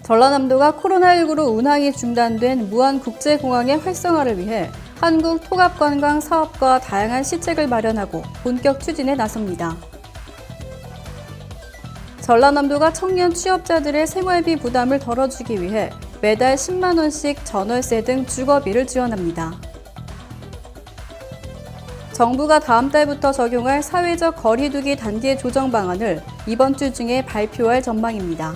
전라남도가 코로나19로 운항이 중단된 무안국제공항의 활성화를 위해 한국통합관광 사업과 다양한 시책을 마련하고 본격 추진에 나섭니다. 전라남도가 청년 취업자들의 생활비 부담을 덜어주기 위해 매달 10만 원씩 전월세 등 주거비를 지원합니다. 정부가 다음 달부터 적용할 사회적 거리두기 단계 조정 방안을 이번 주 중에 발표할 전망입니다.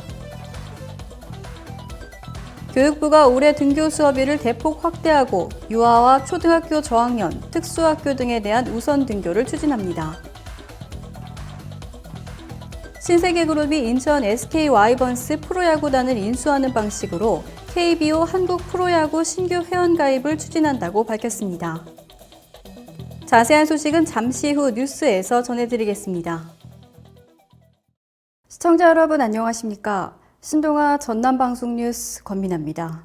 교육부가 올해 등교 수업일을 대폭 확대하고 유아와 초등학교 저학년, 특수학교 등에 대한 우선 등교를 추진합니다. 신세계그룹이 인천 SK 와이번스 프로야구단을 인수하는 방식으로 KBO 한국 프로야구 신규 회원가입을 추진한다고 밝혔습니다. 자세한 소식은 잠시 후 뉴스에서 전해드리겠습니다. 시청자 여러분 안녕하십니까? 신동아 전남방송 뉴스 권민아입니다.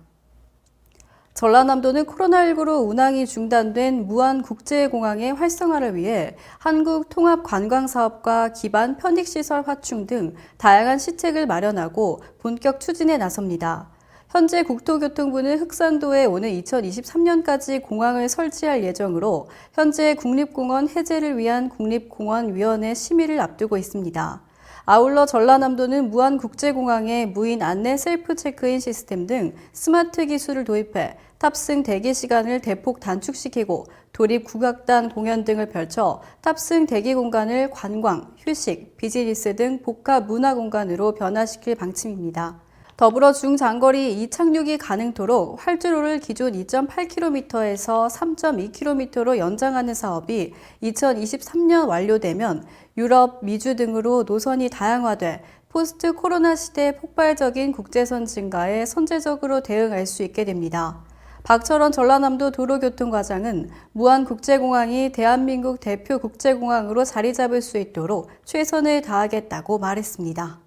전라남도는 코로나19로 운항이 중단된 무안국제공항의 활성화를 위해 한국통합관광사업과 기반 편익시설 확충 등 다양한 시책을 마련하고 본격 추진에 나섭니다. 현재 국토교통부는 흑산도에 오는 2023년까지 공항을 설치할 예정으로 현재 국립공원 해제를 위한 국립공원위원회 심의를 앞두고 있습니다. 아울러 전라남도는 무안국제공항에 무인 안내 셀프 체크인 시스템 등 스마트 기술을 도입해 탑승 대기 시간을 대폭 단축시키고 도립 국악단 공연 등을 펼쳐 탑승 대기 공간을 관광, 휴식, 비즈니스 등 복합 문화 공간으로 변화시킬 방침입니다. 더불어 중장거리 이착륙이 가능토록 활주로를 기존 2.8km에서 3.2km로 연장하는 사업이 2023년 완료되면 유럽, 미주 등으로 노선이 다양화돼 포스트 코로나 시대 폭발적인 국제선 증가에 선제적으로 대응할 수 있게 됩니다. 박철원 전라남도 도로교통과장은 무안국제공항이 대한민국 대표 국제공항으로 자리 잡을 수 있도록 최선을 다하겠다고 말했습니다.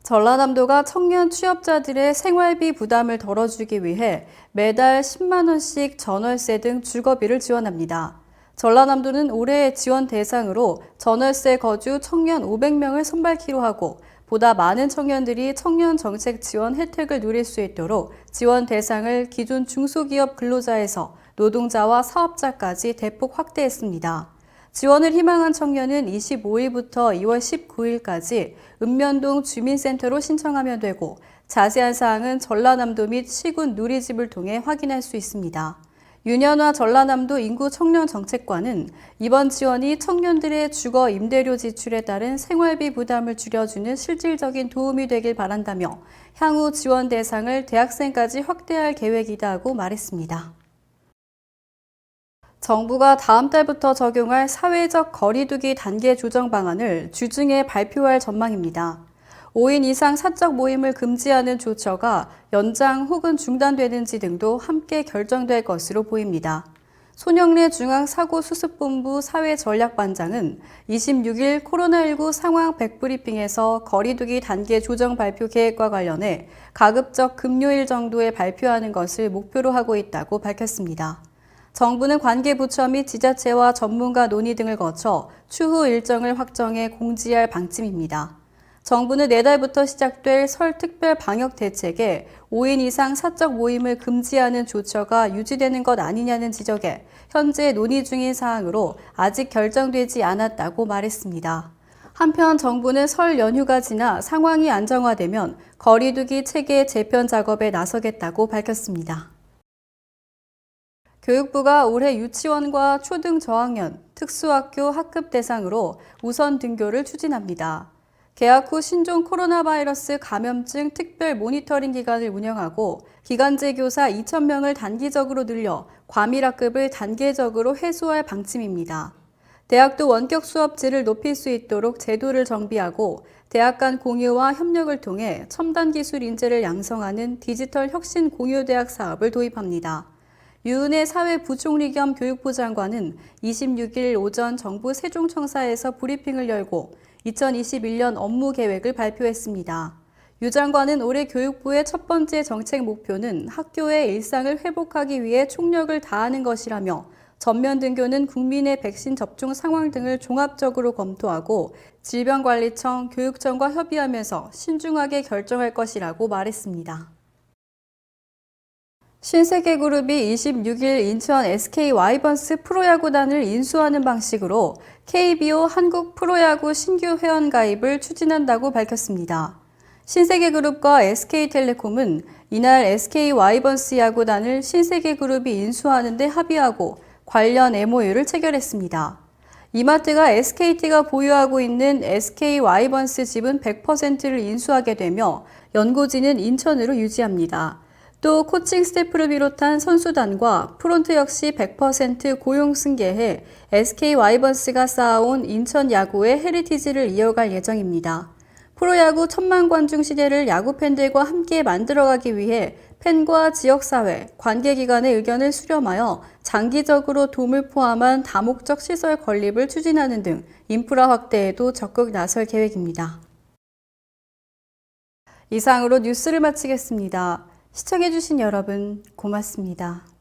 전라남도가 청년 취업자들의 생활비 부담을 덜어주기 위해 매달 10만 원씩 전월세 등 주거비를 지원합니다. 전라남도는 올해 지원 대상으로 전월세 거주 청년 500명을 선발키로 하고 보다 많은 청년들이 청년 정책 지원 혜택을 누릴 수 있도록 지원 대상을 기존 중소기업 근로자에서 노동자와 사업자까지 대폭 확대했습니다. 지원을 희망한 청년은 25일부터 2월 19일까지 읍면동 주민센터로 신청하면 되고 자세한 사항은 전라남도 및 시군 누리집을 통해 확인할 수 있습니다. 윤현화 전라남도 인구청년정책관은 이번 지원이 청년들의 주거 임대료 지출에 따른 생활비 부담을 줄여주는 실질적인 도움이 되길 바란다며 향후 지원 대상을 대학생까지 확대할 계획이다 하고 말했습니다. 정부가 다음 달부터 적용할 사회적 거리두기 단계 조정 방안을 주중에 발표할 전망입니다. 5인 이상 사적 모임을 금지하는 조처가 연장 혹은 중단되는지 등도 함께 결정될 것으로 보입니다. 손영래 중앙사고수습본부 사회전략반장은 26일 코로나19 상황 백브리핑에서 거리두기 단계 조정 발표 계획과 관련해 가급적 금요일 정도에 발표하는 것을 목표로 하고 있다고 밝혔습니다. 정부는 관계부처 및 지자체와 전문가 논의 등을 거쳐 추후 일정을 확정해 공지할 방침입니다. 정부는 내달부터 시작될 설 특별 방역 대책에 5인 이상 사적 모임을 금지하는 조처가 유지되는 것 아니냐는 지적에 현재 논의 중인 사항으로 아직 결정되지 않았다고 말했습니다. 한편 정부는 설 연휴가 지나 상황이 안정화되면 거리두기 체계 재편 작업에 나서겠다고 밝혔습니다. 교육부가 올해 유치원과 초등 저학년, 특수학교 학급 대상으로 우선 등교를 추진합니다. 개학 후 신종 코로나 바이러스 감염증 특별 모니터링 기관을 운영하고 기간제 교사 2,000명을 단기적으로 늘려 과밀학급을 단계적으로 해소할 방침입니다. 대학도 원격 수업 질을 높일 수 있도록 제도를 정비하고 대학 간 공유와 협력을 통해 첨단 기술 인재를 양성하는 디지털 혁신 공유대학 사업을 도입합니다. 유은혜 사회부총리 겸 교육부 장관은 26일 오전 정부 세종청사에서 브리핑을 열고 2021년 업무 계획을 발표했습니다. 유 장관은 올해 교육부의 첫 번째 정책 목표는 학교의 일상을 회복하기 위해 총력을 다하는 것이라며 전면 등교는 국민의 백신 접종 상황 등을 종합적으로 검토하고 질병관리청, 교육청과 협의하면서 신중하게 결정할 것이라고 말했습니다. 신세계그룹이 26일 인천 SK 와이번스 프로야구단을 인수하는 방식으로 KBO 한국 프로야구 신규 회원 가입을 추진한다고 밝혔습니다. 신세계그룹과 SK텔레콤은 이날 SK 와이번스 야구단을 신세계그룹이 인수하는 데 합의하고 관련 MOU를 체결했습니다. 이마트가 SKT가 보유하고 있는 SK 와이번스 지분 100%를 인수하게 되며 연고지는 인천으로 유지합니다. 또 코칭 스태프를 비롯한 선수단과 프론트 역시 100% 고용 승계해 SK 와이번스가 쌓아온 인천 야구의 헤리티지를 이어갈 예정입니다. 프로야구 1000만 관중 시대를 야구 팬들과 함께 만들어가기 위해 팬과 지역사회, 관계기관의 의견을 수렴하여 장기적으로 돔을 포함한 다목적 시설 건립을 추진하는 등 인프라 확대에도 적극 나설 계획입니다. 이상으로 뉴스를 마치겠습니다. 시청해주신 여러분 고맙습니다.